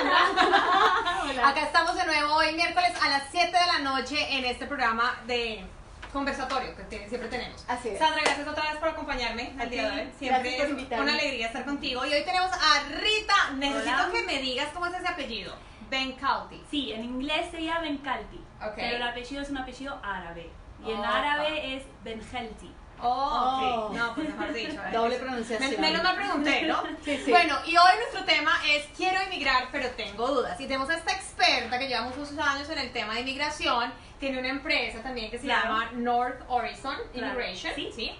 Sandra. Hola. Acá estamos de nuevo hoy miércoles a las 7 de la noche en este programa de conversatorio que siempre tenemos. Así es. Sandra, gracias otra vez por acompañarme al día de hoy. Siempre Gracias por es invitarme. una alegría estar contigo. Y hoy tenemos a Rita. Necesito Hola. que me digas cómo es ese apellido. Bencalti. Sí, en inglés sería Bencalti, Ok. pero el apellido es un apellido árabe. Y en Opa. árabe es Benjelti. Oh, Oh. ok. No, pues mejor dicho. Doble pronunciación. Menos mal pregunté, ¿no? Sí, sí. Bueno, y hoy nuestro tema es quiero emigrar, pero tengo dudas. Y tenemos a esta experta que lleva muchos años en el tema de inmigración. Tiene una empresa también que se Claro. llama North Horizon Claro. Immigration. Sí.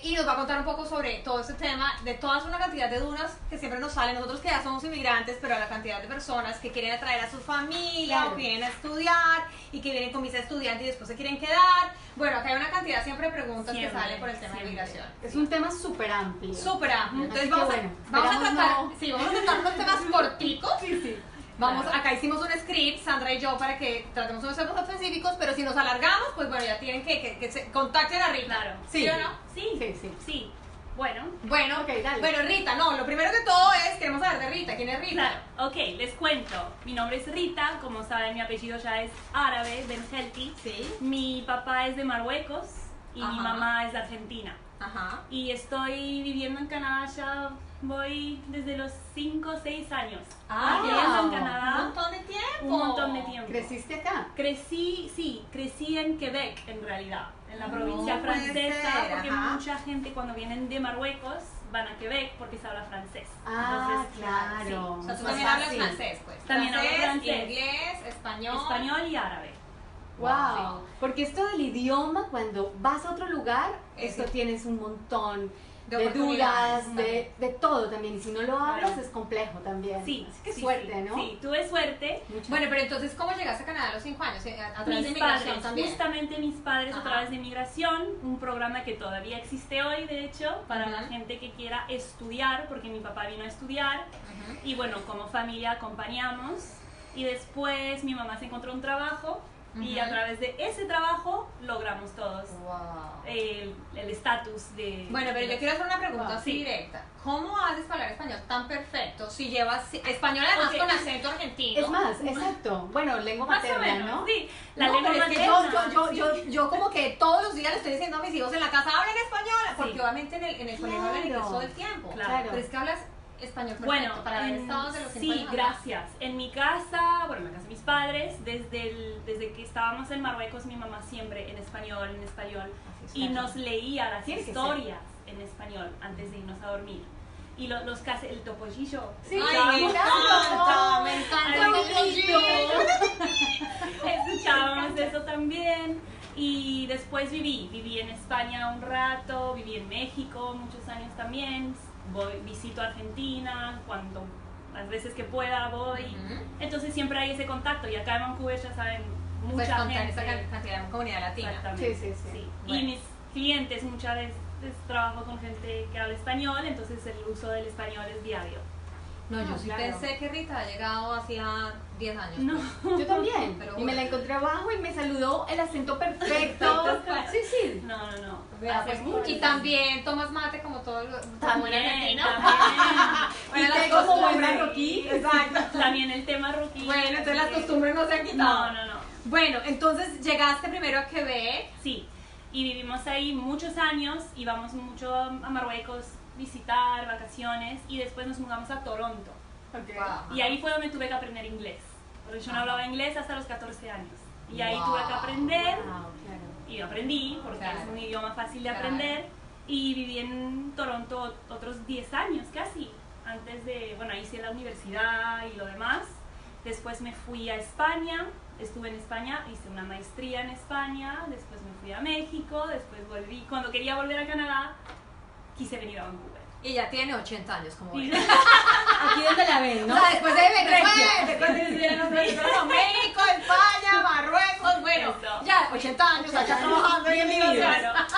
Y nos va a contar un poco sobre todo este tema, de todas una cantidad de dudas que siempre nos salen. Nosotros que ya somos inmigrantes, pero a la cantidad de personas que quieren atraer a su familia Claro. o que vienen a estudiar y que vienen con visa de estudiante y después se quieren quedar. Bueno, acá hay una cantidad siempre de preguntas Siempre, que salen por el tema de siempre. inmigración. Es un tema súper amplio. Súper amplio. Entonces Así que vamos, bueno, vamos a esperamos tratar, no- sí, vamos a tratar unos temas corticos. Sí, sí. Vamos, Claro. acá hicimos un script, Sandra y yo, para que tratemos unos temas específicos, pero si nos alargamos, pues bueno, ya tienen que se contacten a Rita. Claro. ¿Sí o no? Sí, Sí, sí. sí. Bueno, Bueno, Ok, dale. bueno, Rita, no, lo primero que todo es, queremos saber de Rita, ¿quién es Rita? claro. Ok, les cuento. Mi nombre es Rita, como saben mi apellido ya es árabe, Benjelti. Sí, Mi papá es de Marruecos y Ajá. mi mamá es de Argentina. ajá. Y estoy viviendo en Canadá ya voy desde los 5 o 6 años. Ah, Viviendo en un Canadá montón de tiempo. un montón de tiempo. ¿Creciste acá? Crecí en Quebec en realidad, en la No provincia puede francesa, ser, porque ajá. mucha gente cuando vienen de Marruecos van a Quebec porque se habla francés. Ah, Entonces, claro. O sea, tú Más también hablas fácil. francés, pues. También hablo francés. Inglés, español. Español y árabe. Wow. Porque esto del idioma, cuando vas a otro lugar, Es esto sí. tienes un montón De de oportunidades dudas, también. de todo también. Y si no lo hablas, Claro. es complejo también. Sí, Así que sí, suerte, sí. ¿no? Sí, tuve suerte. Mucha. Bueno, pero entonces, ¿cómo llegaste a Canadá a los 5 años? A través de Mis inmigración padres, también. justamente mis padres Ajá. a través de migración, un programa que todavía existe hoy, de hecho, para la Ujú. gente que quiera estudiar, porque mi papá vino a estudiar. Ujú. Y bueno, como familia acompañamos y después mi mamá se encontró un trabajo y Ujú. a través de ese trabajo logramos todos Wow. el estatus de... Bueno, pero yo quiero hacer una pregunta Wow. así Sí. directa. ¿Cómo haces para hablar español tan perfecto si llevas español además Ok. con acento argentino? Es más, exacto. Bueno, lengua Más o materna, menos, ¿no? sí. La No, lengua pero es que materna. yo como que todos los días le estoy diciendo a mis hijos en la casa hablen español, porque Sí. obviamente en el colegio hablan inglés Claro. todo el tiempo. Claro. Pero es que hablas español perfecto Bueno, para haber estado desde los 5 sí, años acá. gracias. En mi casa, bueno, en la casa de mis padres, desde que estábamos en Marruecos, mi mamá siempre en español, Así es, y claro. nos leía las Tiene que ser. historias en español antes de irnos a dormir. Y el topollillo. Sí, Ay, me claro. encanta Ay, el topollillo. Escuchábamos eso también. Y después viví en España un rato, viví en México muchos años también. Visito Argentina las veces que pueda voy. Ujú. Entonces siempre hay ese contacto. Y acá en Vancouver ya saben, Pues mucha contar gente. esa cantidad de comunidad latina. Exactamente. Sí, sí, sí. Y Bueno. mis clientes muchas veces trabajo con gente que habla español, entonces el uso del español es diario. No, yo Ah, sí claro. pensé que Rita ha llegado hacía 10 años. No. Yo también. Te lo Y me la juro. encontré abajo y me saludó el acento perfecto. Perfecto, claro. Sí, sí. No, no, no. Vea, Hace pues, mucho. y también tomas mate como todo el También, Y Bueno, te las como buen costumbres. marroquí. Exacto. También el tema marroquí. Bueno, entonces las costumbres no se han quitado. No, no, no. Bueno, entonces llegaste primero a Quebec. Sí, y vivimos ahí muchos años, íbamos mucho a Marruecos, visitar, vacaciones, y después nos mudamos a Toronto. Ok. Wow. Y ahí fue donde tuve que aprender inglés, porque yo no hablaba inglés hasta los 14 años. Y ahí Wow. tuve que aprender, Wow, claro. y aprendí, porque Claro. es un idioma fácil de Claro. aprender, y viví en Toronto otros 10 años casi, antes de, bueno, ahí hice la universidad y lo demás. Después me fui a España, estuve en España, hice una maestría en España, después me fui a México, después volví. Cuando quería volver a Canadá, quise venir a Vancouver. Y ya tiene 80 años, como Y- ven. Aquí donde la ven, ¿no? O sea, después de Regia. después de México, España, Marruecos, bueno, Eso. ya 80 años acá trabajando en Bienvenidos. inmigración. Claro.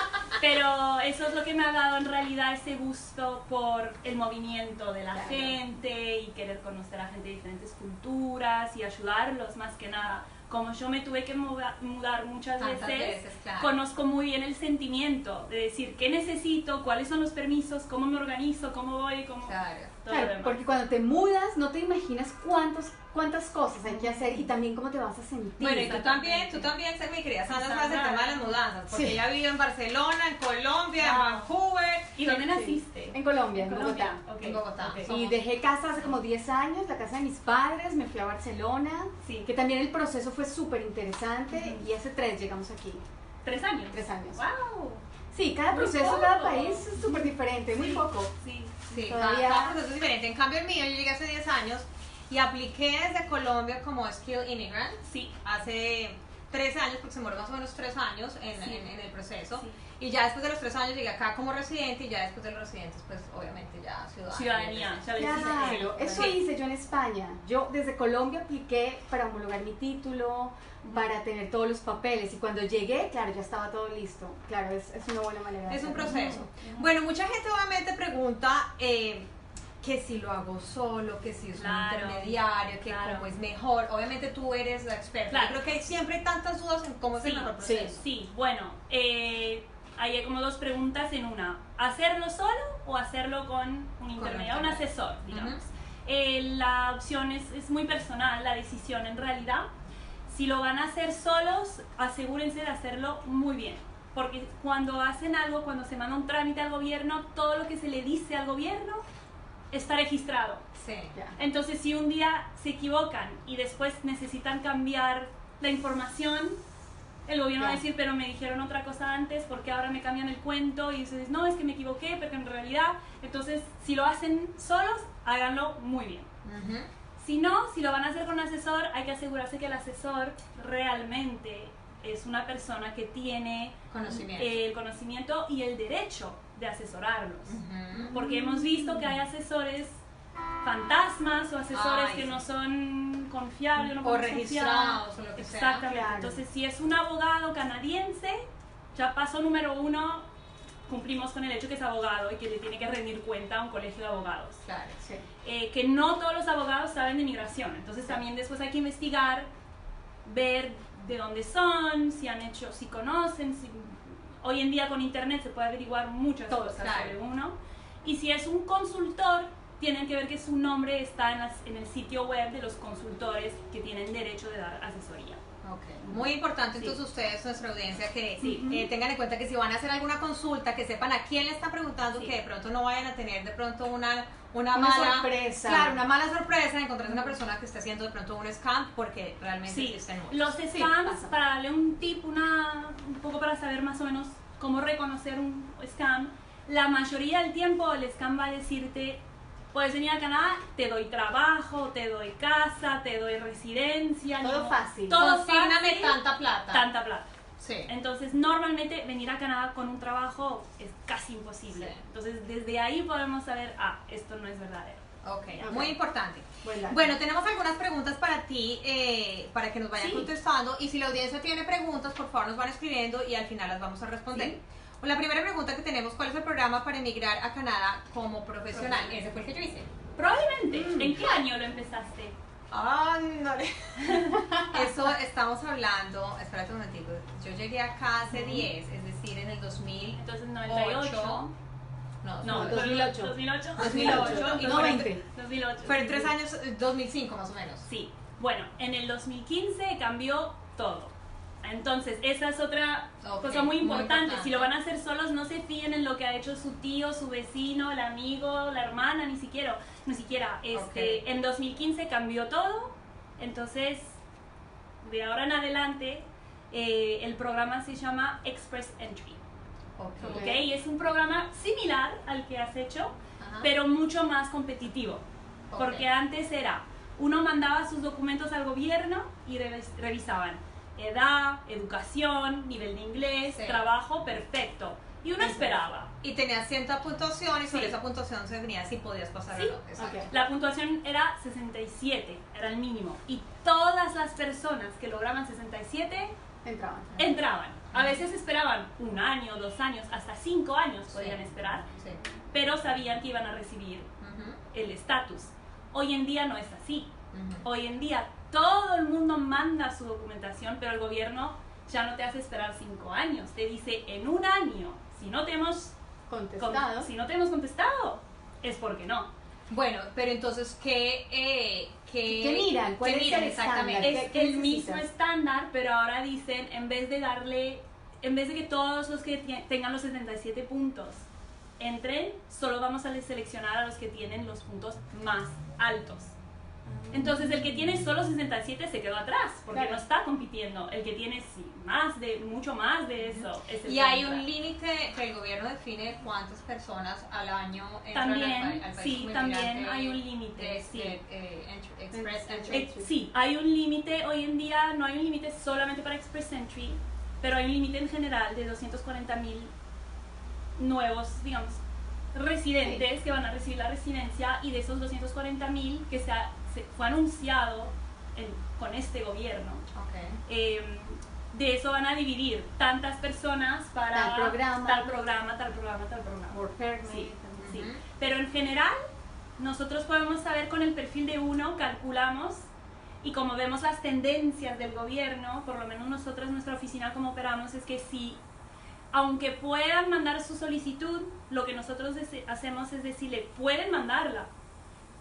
Pero eso es lo que me ha dado en realidad ese gusto por el movimiento de la Claro. gente y querer conocer a gente de diferentes culturas y ayudarlos más que nada. como yo me tuve que mudar muchas Tantas veces, claro. conozco muy bien el sentimiento de decir qué necesito, cuáles son los permisos, cómo me organizo, cómo voy, cómo... Claro. todo lo Claro, demás. porque cuando te mudas no te imaginas cuántas cosas hay que hacer y también cómo te vas a sentir. Bueno, y tú también, sé, mi querida Sandra, sabes el tema de las mudanzas, porque ella vive en Barcelona, en Colombia, en Vancouver. ¿Y dónde naciste? En Colombia, en Colombia. Bogotá. Ok, En Bogotá. ok. Y dejé casa hace como 10 años, la casa de mis padres, me fui a Barcelona, Sí. que también el proceso fue súper interesante y hace 3 llegamos aquí. 3 años. 3 años. ¡Wow! Sí, cada Muy proceso, poco. cada país es súper diferente, muy Sí, poco. Sí. Sí, Todavía- cada proceso es diferente. En cambio el mío, yo llegué hace 10 años y apliqué desde Colombia como Skilled Immigrant Sí. hace 3 años, porque se demoró más o menos 3 años en el proceso. Sí. Y ya después de los 3 años llegué acá como residente y ya después de los residentes, pues obviamente ya Ciudadanía. Ya lo hiciste. Claro, Sí. eso hice yo en España. Yo desde Colombia apliqué para homologar mi título, para tener todos los papeles y cuando llegué, claro, ya estaba todo listo. Claro, es una buena manera de Es un hacerlo. proceso. Bueno, mucha gente obviamente pregunta que si lo hago solo, que si es Claro, un intermediario, que claro. cómo es mejor. Obviamente tú eres la experta. Claro. Yo creo que siempre hay tantas dudas en cómo es el Sí, mejor sí. proceso. Sí, bueno, hay como 2 preguntas en una. ¿Hacerlo solo o hacerlo con un intermediario, un asesor, digamos? La opción es muy personal, la decisión en realidad. Si lo van a hacer solos, asegúrense de hacerlo muy bien. Porque cuando hacen algo, cuando se manda un trámite al gobierno, todo lo que se le dice al gobierno está registrado. Sí. Ya. Entonces, si un día se equivocan y después necesitan cambiar la información, el gobierno va a Ya. decir, pero me dijeron otra cosa antes, porque ahora me cambian el cuento? Y ustedes, no, es que me equivoqué, pero en realidad... Entonces, si lo hacen solos, háganlo muy bien. Ujú. Si no, si lo van a hacer con un asesor, hay que asegurarse que el asesor realmente es una persona que tiene Conocimiento. el conocimiento y el derecho de asesorarlos. Ujú. Porque hemos visto que hay asesores fantasmas o asesores Ay, que sí. no son confiables, no O podemos confiar. registrados o lo que sea. Exactamente. Claro. Entonces, si es un abogado canadiense, ya paso número 1, cumplimos con el hecho que es abogado y que le tiene que rendir cuenta a un colegio de abogados. Claro. Sí. Que no todos los abogados saben de migración, entonces también después hay que investigar, ver de dónde son, si han hecho, si conocen, hoy en día con internet se puede averiguar muchas Todo, cosas claro. sobre uno, y si es un consultor, tienen que ver que su nombre está en el sitio web de los consultores que tienen derecho de dar asesoría. Ok. Muy importante Sí. entonces ustedes, nuestra audiencia, que Sí. tengan en cuenta que si van a hacer alguna consulta, que sepan a quién le están preguntando, Sí. que de pronto no vayan a tener de pronto una Una mala sorpresa. Claro, una mala sorpresa de encontrarse una persona que esté haciendo de pronto un scam, porque realmente Sí, existen muchos. los Sí, scams, pasa. para darle un tip, un poco para saber más o menos cómo reconocer un scam, la mayoría del tiempo el scam va a decirte, puedes venir a Canadá, te doy trabajo, te doy casa, te doy residencia. Todo fácil. Todo Consígname fácil, tanta plata. tanta plata. Sí. Entonces, normalmente venir a Canadá con un trabajo es casi imposible. Sí. Entonces, desde ahí podemos saber, esto no es verdadero. Ok, Ok. muy importante. Bueno, Bueno, tenemos algunas preguntas para ti, para que nos vayan Sí. contestando. Y si la audiencia tiene preguntas, por favor nos van escribiendo y al final las vamos a responder. Sí. La primera pregunta que tenemos, ¿cuál es el programa para emigrar a Canadá como profesional? Profesional. Ese fue el que yo hice. Probablemente. ¿En qué año lo empezaste? Ándale. Eso estamos hablando, espérate un momentico, yo llegué acá hace 10, es decir, en el 2008. Entonces, 98. No, No, 2008. 2008. 2008. Y no fueron- 20. 2008. Fueron 3 años, 2005 más o menos. Sí. Bueno, en el 2015 cambió todo. Entonces, esa es otra Ok, cosa muy muy importante. importante. Si lo van a hacer solos, no se fíen en lo que ha hecho su tío, su vecino, el amigo, la hermana, ni siquiera. Ok. En 2015 cambió todo. Entonces, de ahora en adelante, el programa se llama Express Entry. Ok. ¿Ok? Y es un programa similar al que has hecho, Ajá. pero mucho más competitivo. Ok. Porque antes era, uno mandaba sus documentos al gobierno y revisaban edad, educación, nivel de inglés, Sí. trabajo, perfecto. Y uno esperaba. Y tenías cierta puntuación y sobre Sí. esa puntuación se venía si podías pasar Sí. o no. Exacto. Ok. La puntuación era 67, era el mínimo. Y todas las personas que lograban 67 entraban. entraban. A veces esperaban 1 año, 2 años, hasta 5 años podían Sí. esperar, Sí. pero sabían que iban a recibir Ujú, el estatus. Hoy en día no es así. ujú. Hoy en día todo el mundo manda su documentación, pero el gobierno ya no te hace esperar 5 años. Te dice, en un año, si no te hemos contestado, es porque no. Bueno, pero entonces, ¿Qué miran? ¿Cuál es el exactamente? estándar? Es ¿Qué el mismo necesitas? estándar, pero ahora dicen, en vez de que todos los que tengan los 77 puntos entren, solo vamos a seleccionar a los que tienen los puntos más altos. Entonces el que tiene solo 67 se quedó atrás, porque Claro. no está compitiendo. El que tiene mucho más de eso es el Y que hay entra. un límite que el gobierno define cuántas personas al año entran También, al país sí, como también inmigrante hay un límite, sí. Express entry. Sí, hay un límite. Hoy en día no hay un límite solamente para Express Entry, pero hay un límite en general de 240,000 nuevos, digamos, residentes que van a recibir la residencia, y de esos 240,000 que se fue anunciado con este gobierno, Okay. de eso van a dividir tantas personas para Tal programa. tal programa. Work permit. Sí, sí. Ujú. Pero en general, nosotros podemos saber con el perfil de uno, calculamos, y como vemos las tendencias del gobierno, por lo menos nosotros, nuestra oficina, como operamos, es que si, aunque puedan mandar su solicitud, lo que nosotros hacemos es decirle, pueden mandarla,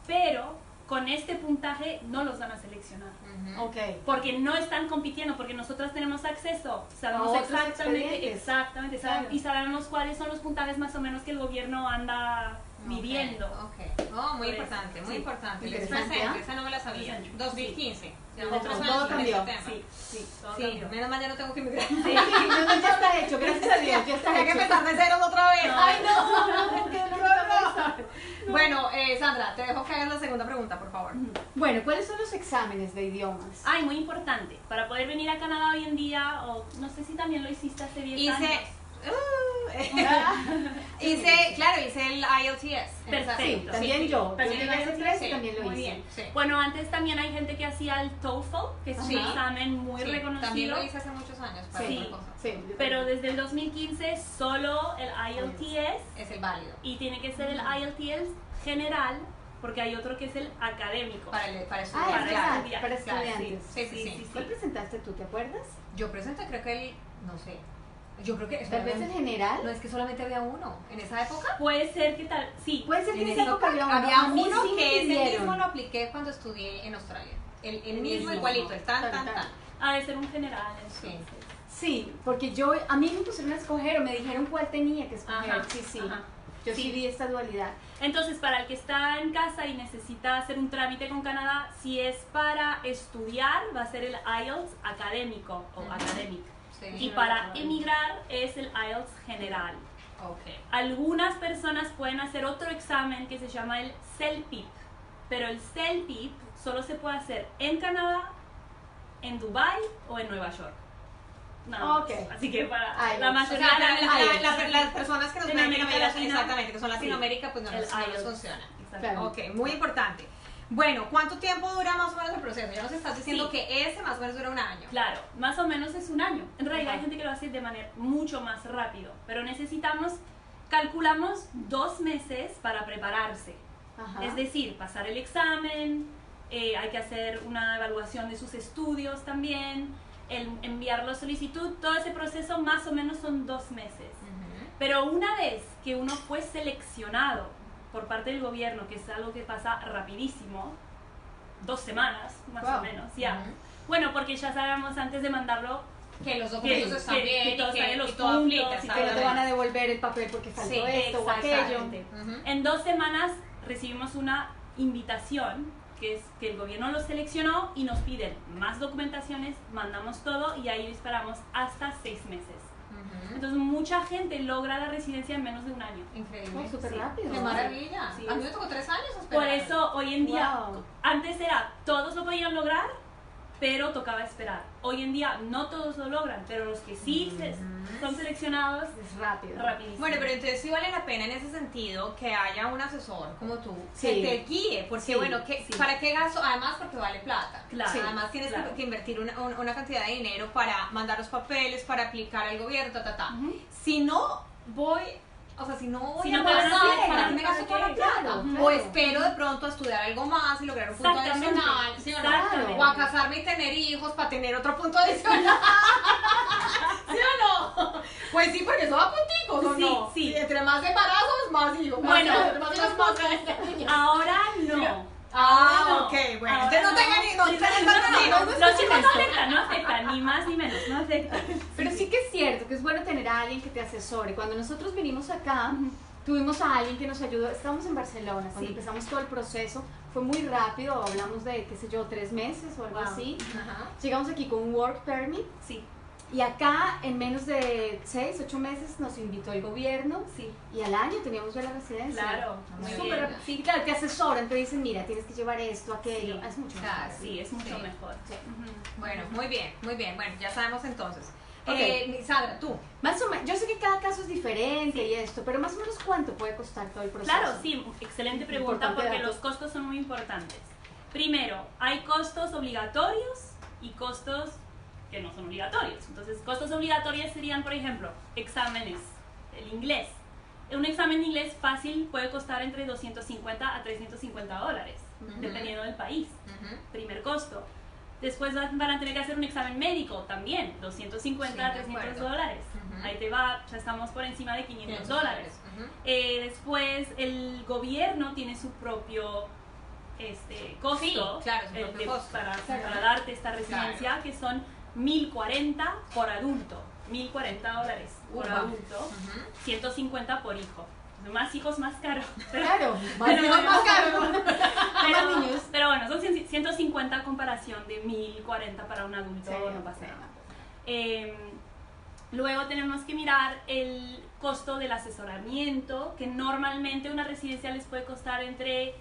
pero con este puntaje no los van a seleccionar. Ujú. Ok. Porque no están compitiendo, porque nosotros tenemos acceso, sabemos A otros exactamente, expedientes. sabe- Claro. y sabemos cuáles son los puntajes más o menos que el gobierno anda midiendo. Okay. Oh, muy Por eso, importante, muy sí. interesante. El Interesante, Express Entry, ¿ah? esa no me la sabía. Sí. 2015. Ya Todo otros cambió. años en este tema. Sí, sí, todo Sí, cambió. menos mal ya no tengo que emigrar. Sí, no, ya está hecho, gracias a Dios, ya está Tenía que hecho. empezar de cero otra vez. No. Ay, no, qué horror. Bueno, Sandra, te dejo que hagas la segunda pregunta, por favor. Bueno, ¿cuáles son los exámenes de idiomas? Ay, muy importante. Para poder venir a Canadá hoy en día, o no sé si también lo hiciste hace 10 años. Hice el IELTS. Perfecto. Sí, también yo. También Yo lo llegué hace hice, 3 y también lo muy hice. bien. Sí. Bueno, antes también hay gente que hacía el TOEFL, que es un Sí. examen muy Sí, también reconocido. lo hice hace muchos años para Sí. otra cosa. Sí, yo Pero también. desde el 2015 solo el IELTS, Es el válido. y tiene que ser el IELTS general, porque hay otro que es el académico. Para Ah, estudiar. es para verdad, estudiar. para Claro, estudiantes. Sí. ¿Cuál presentaste tú, te acuerdas? Yo presenté, creo que no sé. Yo creo que Tal vez el general. no, es que solamente había uno en esa época. Puede ser que tal, sí. Puede ser que En en esa época había uno. A mí uno sí me que ese pidieron. mismo lo apliqué cuando estudié en Australia. El mismo mismo. igualito, el tan. Ha de ser un general, entonces. Sí, porque a mí me pusieron a escoger o me dijeron cuál tenía que escoger. Ajá, Sí. ajá. Yo sí Sí. vi esta dualidad. Entonces, para el que está en casa y necesita hacer un trámite con Canadá, si es para estudiar, va a ser el IELTS académico o Ujú. academic. Y Sí. para emigrar es el IELTS general. Ok. Algunas personas pueden hacer otro examen que se llama el CELPIP, pero el CELPIP solo se puede hacer en Canadá, en Dubai o en Nueva York. Nada más. Ok. Así que para IELTS. la O mayoría sea, de las personas que nos En ven en América América Latina. exactamente, que son Sí. Latinoamérica, pues no el les IELTS. funciona. Exacto. Claro. Ok, muy importante. Bueno, ¿cuánto tiempo dura más o menos el proceso? Ya nos estás diciendo Sí. que ese más o menos dura un año. Claro, más o menos es un año. En realidad hay Ajá. gente que lo hace de manera mucho más rápido, pero calculamos 2 meses para prepararse. Ajá. Es decir, pasar el examen, hay que hacer una evaluación de sus estudios también, enviar la solicitud, todo ese proceso más o menos son 2 meses. Ujú. Pero una vez que uno fue seleccionado por parte del gobierno, que es algo que pasa rapidísimo, 2 semanas más Wow. o menos, ya. Ujú. Bueno, porque ya sabemos antes de mandarlo Que los documentos están bien, que todo está bien, y los todo puntos, aplica, y Que no te exactamente. van a devolver el papel porque faltó Sí, esto o aquello. exactamente. Ujú. En 2 semanas recibimos una invitación, que es que el gobierno los seleccionó y nos piden más documentaciones, mandamos todo y ahí esperamos hasta 6 meses. Ujú. Entonces mucha gente logra la residencia en menos de un año. Increíble. Oh, súper Sí. rápido. Qué maravilla. Sí. A mí me tocó 3 años esperar. Por eso hoy en día, Wow. antes era todos lo podían lograr, pero tocaba esperar. Hoy en día no todos lo logran, pero los que sí son seleccionados, Es rápido. rapidísimo. Bueno, pero entonces sí vale la pena en ese sentido que haya un asesor como tú Sí. que te guíe, porque Sí, bueno, sí. ¿para qué gasto? Además porque vale plata. Claro, Sí. Además tienes claro. que invertir una cantidad de dinero para mandar los papeles, para aplicar al gobierno, Ujú. Si no voy, o sea, si no voy Si a no te van a pasar, hacer, ¿para qué me gasto ¿para toda la qué? plata? Claro, Por o espero de pronto a estudiar algo más y lograr un punto adicional, ¿sí o no? Exactamente. O a casarme y tener hijos para tener otro punto adicional. ¿Sí o no? Pues sí, porque eso va punticos, ¿o Sí, no? sí. Y entre más embarazos, más hijos. Bueno, más hijos, más grandes. Ahora no. Ah, ok, bueno. Ahora Entonces no tengan hijos, no tengan hijos. Los chicos no afectan, ni más ni menos, no afectan. Pero sí que es cierto que es bueno tener a alguien que te asesore. Cuando nosotros vinimos acá, tuvimos a alguien que nos ayudó. Estábamos en Barcelona, cuando empezamos todo el proceso, fue muy rápido, hablamos de, qué sé yo, 3 meses o algo así. Ajá. Llegamos aquí con un work permit Sí, y acá en menos de 6, 8 meses nos invitó el gobierno sí. y al año teníamos ya la residencia. Claro, muy Súper bien. rápido. Sí, claro, te asesoran, te dicen, mira, tienes que llevar esto, aquello. Sí, Es mucho claro, mejor. Sí, es mucho Sí. mejor. Sí. Ujú. Bueno, muy bien, muy bien. Bueno, ya sabemos entonces. Ok. Sandra, tú. Más o menos, yo sé que cada caso es diferente y esto, pero más o menos ¿cuánto puede costar todo el proceso? Claro, sí, excelente pregunta Importante porque dato. los costos son muy importantes. Primero, hay costos obligatorios y costos que no son obligatorios. Entonces, costos obligatorios serían, por ejemplo, exámenes, el inglés. Un examen de inglés fácil puede costar entre 250 a 350 dólares, dependiendo del país. Primer costo. Después van a tener que hacer un examen médico también, 250 Sí, a de 300 acuerdo. dólares. Ujú. Ahí te va, ya estamos por encima de 500 dólares. Ujú. Después el gobierno tiene su propio costo, Sí, claro, su propio costo. para darte esta residencia, que son 1.040 por adulto, 1.040 dólares por Upa. adulto, Ujú. 150 por hijo. Más hijos, más caro. Claro, más Pero- hijos, más caro, ¿no? Más Pero, niños. pero bueno, son 150 a comparación de 1.040 para un adulto, Sí, no pasa sí. nada. Luego tenemos que mirar el costo del asesoramiento, que normalmente una residencia les puede costar entre,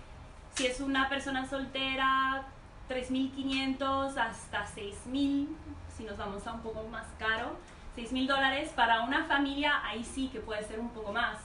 si es una persona soltera, 3.500 hasta 6.000, si nos vamos a un poco más caro, 6.000 dólares. Para una familia, ahí sí que puede ser un poco más,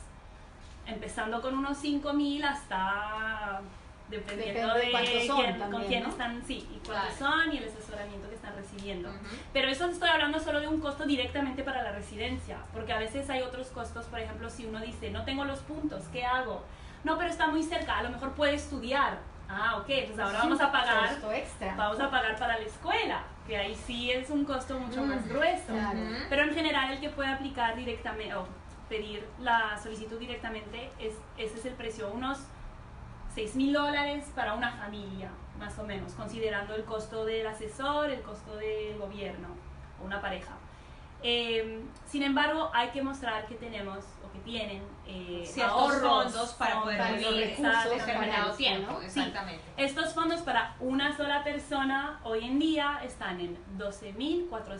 empezando con unos 5.000 hasta... Dependiendo Depende de cuántos son con también, quién ¿no? están, sí, y cuántos Claro. son y el asesoramiento que están recibiendo. Ujú. Pero eso estoy hablando solo de un costo directamente para la residencia, porque a veces hay otros costos, por ejemplo, si uno dice, no tengo los puntos, ¿qué hago? No, pero está muy cerca, a lo mejor puede estudiar. Ah, ok, pues ahora vamos a pagar, Costo extra. vamos a pagar para la escuela, que ahí sí es un costo mucho más grueso. Claro. Ujú. Pero en general el que puede aplicar directamente o pedir la solicitud directamente, ese es el precio, unos 6.000 dólares para una familia, más o menos, considerando el costo del asesor, el costo del gobierno o una pareja. Sin embargo, hay que mostrar que tenemos o que tienen Ciertos ahorros, fondos para poder para los vivir recursos determinado para tiempo. esto, ¿no? Exactamente. Estos fondos para una sola persona hoy en día están en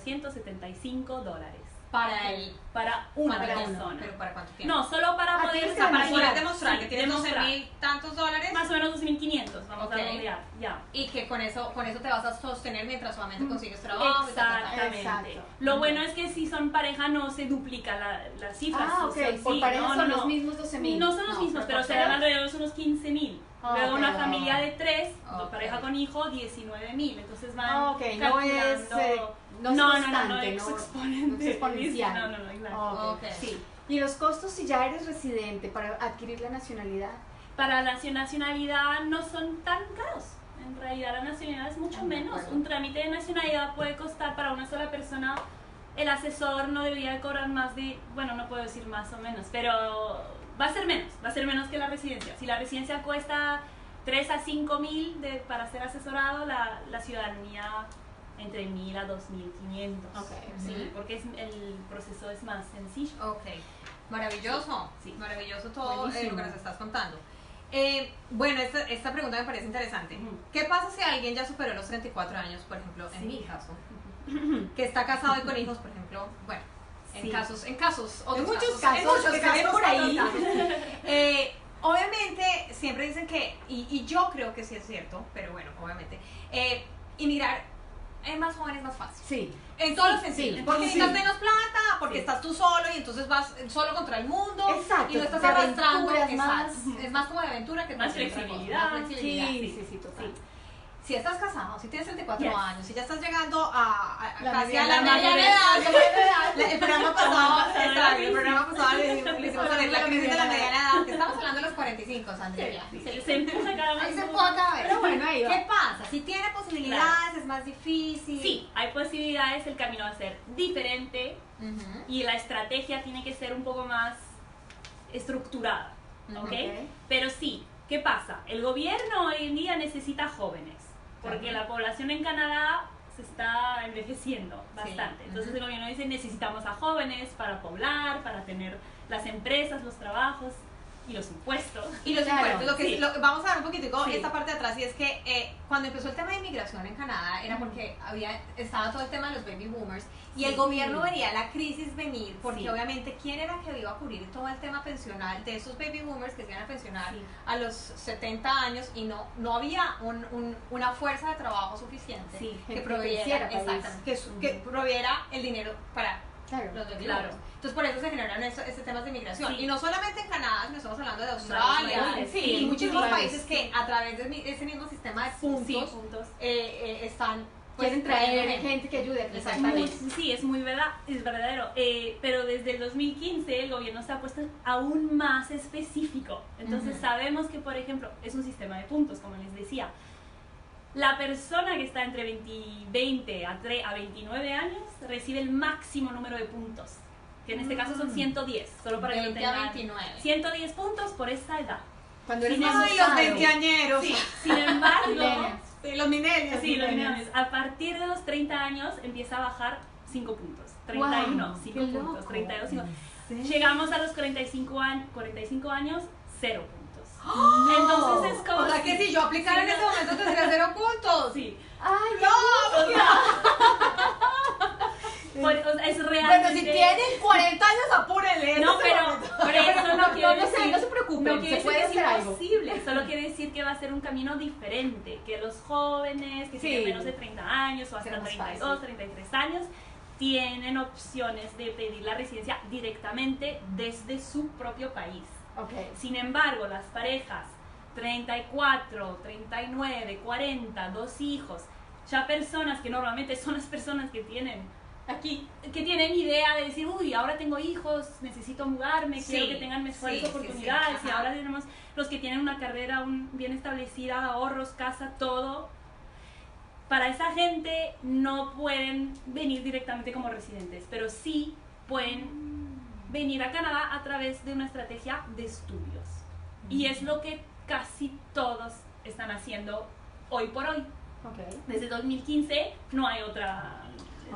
12.475 dólares. Para el. Para una para uno, persona. ¿Pero para cuánto tiempo? No, solo para Ah, poder, tienes que Para demostrar. poder demostrar Sí, que tienes demostrar. 12.000 tantos dólares. Más o menos 2.500, vamos Ok. a redondear, ya. Y que con eso te vas a sostener mientras solamente consigues trabajo. y ta, ta, ta. Exactamente. Exacto. Lo bueno es que si son pareja no se duplica la cifra. Ah, si ok, son- por sí, pareja no, son no, los no. mismos 12.000. No son los mismos, pero por serán pareja. alrededor de unos 15.000. Ah, Luego ok. una familia de 3, Ok. pareja con hijo, 19.000. Entonces van Ah, ok, no es, calculando- no es no constante, es no exponente. es exponencial. No, exacto. Ah, ok. Ok. Sí. Y los costos si ya eres residente para adquirir la nacionalidad. Para la nacionalidad no son tan caros. En realidad la nacionalidad es mucho Ah, de menos. acuerdo. Un trámite de nacionalidad puede costar para una sola persona. El asesor no debería de cobrar más de, bueno, no puedo decir más o menos, pero va a ser menos que la residencia. Si la residencia cuesta 3 a 5.000 para ser asesorado, la ciudadanía entre 1.000 a 2.500. Ok. Sí, porque el proceso es más sencillo. Ok, maravilloso, Sí. maravilloso todo Buenísimo. lo que nos estás contando. Bueno, esta pregunta me parece interesante. Ujú. ¿Qué pasa si alguien ya superó los 34 años, por ejemplo, en Sí. mi caso, que está casado y con hijos, por ejemplo? Bueno, en Sí. casos, otros En muchos en casos, muchos que se ven por ahí. otros casos. Obviamente, siempre dicen que, y yo creo que sí es cierto, pero bueno, obviamente, inmigrar en más jóvenes es más fácil. Sí. En todos los Sí, sentidos. sí, Porque sí. necesitas menos plata, porque Sí. estás tú solo y entonces vas solo contra el mundo. Exacto, Y no estás te arrastrando. aventuras Exacto. más. Es más como de aventura que Más cualquier otra cosa, flexibilidad. más flexibilidad. Sí, sí, sí, total. si estás casado, si tienes 34 Yes. años, si ya estás llegando a La casi a mediana la mediana edad. edad, el programa pasado, exacto, el sí. programa pasado le hicimos sobre la crisis de la mediana edad, que estamos hablando de los 45, Sandra. Se empuja cada Ahí vez. se puede cada vez. Pero bueno, ahí va. ¿Qué pasa? Si tiene posibilidades, es más difícil. Sí, hay posibilidades, el camino va a ser diferente Ujú. y la estrategia tiene que ser un poco más estructurada, ¿ok? Ok. Pero sí, ¿qué pasa? El gobierno hoy en día necesita jóvenes, porque Ajá. la población en Canadá se está envejeciendo bastante. Sí, Entonces ujú. el gobierno dice, necesitamos a jóvenes para poblar, para tener las empresas, los trabajos y los impuestos. Y los Claro, impuestos, sí. vamos a dar un poquitico Sí. esta parte de atrás, y es que cuando empezó el tema de inmigración en Canadá era porque estaba todo el tema de los baby boomers, y el Sí. gobierno veía la crisis venir, porque Sí. obviamente quién era que iba a cubrir todo el tema pensional de esos baby boomers que se iban a pensionar Sí. a los 70 años, y no había una fuerza de trabajo suficiente Sí, que que proveera, creciera país. exactamente, que proveera el dinero para Claro. los baby Claro. boomers. Entonces por eso se generaron estos temas de inmigración. Sí. Y no solamente en Canadá, sino estamos hablando de Australia, Sí, y muchísimos sí. países que a través de ese mismo sistema de puntos, Sí, puntos. están pues, Quieren traer trayendo gente que ayude a crecer el Exactamente. país. Sí, es muy verdad, es verdadero. Pero desde el 2015 el gobierno se ha puesto aún más específico. Entonces Ujú. sabemos que, por ejemplo, es un sistema de puntos, como les decía. La persona que está entre 20 a 29 años recibe el máximo número de puntos, que en este caso son 110, solo para que lo 20 a tengan. 29. 110 puntos por esta edad. Cuando eres Sin más Ay, los usado. veinteañeros. Sí, sin embargo, Millennials. Sí, los millennials. sí, los millennials, a partir de los 30 años empieza a bajar 5 puntos. 31, Wow, 5 qué puntos. loco. 32, 5. ¿Sí? Llegamos a los 45 años, 0 puntos. ¡Oh! Entonces es como. O sea que si yo aplicara en Sí, ese momento tendría 0 puntos. Sí. Ay, No, O sea, es realmente. bueno, si tienen 40 años, apúrenle. No, pero eso no quiere no sé, decir. no se preocupen, No quiere se puede decir que hacer es algo. imposible, solo quiere decir que va a ser un camino diferente, que los jóvenes que Sí. tienen menos de 30 años o hasta Será más 32, fácil. 33 años, tienen opciones de pedir la residencia directamente desde su propio país. Ok. Sin embargo, las parejas 34, 39, 40, 2 hijos, ya personas que normalmente son las personas que tienen aquí, que tienen idea de decir, uy, ahora tengo hijos, necesito mudarme, Sí, quiero que tengan mejores sí, sí, oportunidades, sí, y ajá. ahora tenemos los que tienen una carrera bien establecida, ahorros, casa, todo. Para esa gente no pueden venir directamente como residentes, pero sí pueden venir a Canadá a través de una estrategia de estudios. Y es lo que casi todos están haciendo hoy por hoy. Ok. Desde 2015 no hay otra.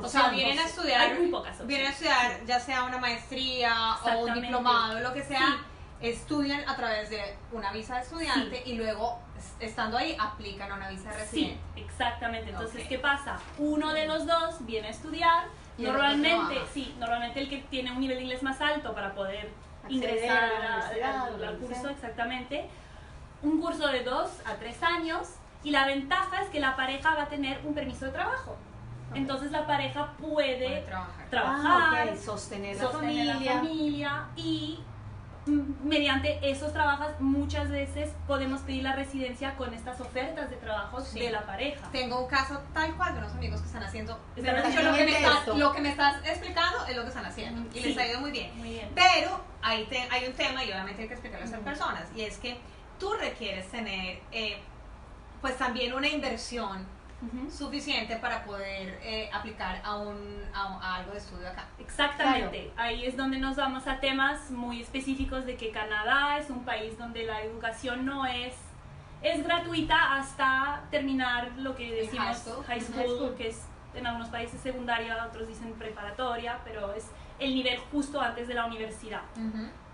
O sea, vienen a estudiar, Hay muy pocas opciones. vienen a estudiar ya sea una maestría o un Exactamente. diplomado, lo que sea, Sí. estudian a través de una visa de estudiante y luego, estando ahí, aplican a una visa de Sí, residente. exactamente. Entonces, Ok. ¿qué pasa? Uno de los dos viene a estudiar. Y el otro Normalmente, trabaja. sí, normalmente el que tiene un nivel de inglés más alto para poder Acceder ingresar a la universidad, al lo que curso, sea. exactamente. Un curso de 2 a 3 años. Y la ventaja es que la pareja va a tener un permiso de trabajo. Ok. Entonces la pareja Puede puede trabajar. trabajar, Ah, ok. Sostener la sostener familia. la familia y mediante esos trabajos muchas veces podemos pedir la residencia con estas ofertas de trabajo Sí. de la pareja. Tengo un caso tal cual de unos amigos que están haciendo. Están Mejor dicho, haciendo esto. lo que me estás explicando es lo que están haciendo. Y Sí. les ha ido muy bien. Muy bien. Pero hay un tema, y obviamente hay que explicarlo a esas personas, y es que tú requieres tener, pues también una inversión Ujú. suficiente para poder aplicar a algo de estudio acá. Exactamente, ahí es donde nos vamos a temas muy específicos de que Canadá es un país donde la educación no es gratuita hasta terminar lo que El decimos high school. High school. que es en algunos países secundaria, otros dicen preparatoria, pero es el nivel justo antes de la universidad.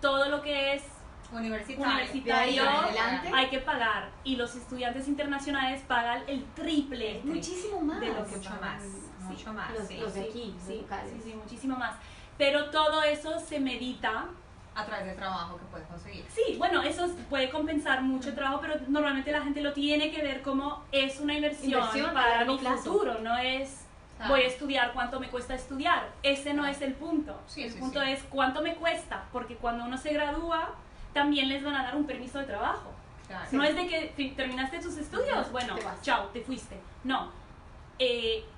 Todo lo que es Universitario. De ahí universitario en adelante. hay que pagar y los estudiantes internacionales pagan el triple. Muchísimo más. De lo que Mucho pagan. más, Sí. mucho más. Los- sí. los de aquí, los Sí, locales. sí, muchísimo más. Pero todo eso se medita. A través del trabajo que puedes conseguir. Sí, bueno, eso puede compensar mucho trabajo, pero normalmente la gente lo tiene que ver como es una inversión, Inversión a para largo mi plazo. futuro, no es Claro. voy a estudiar cuánto me cuesta estudiar. Ese no Claro. es el punto. Sí, el sí, punto sí. es cuánto me cuesta, porque cuando uno se gradúa también les van a dar un permiso de trabajo. Claro. No es de que terminaste tus estudios, bueno, Te vas. chao, te fuiste. No.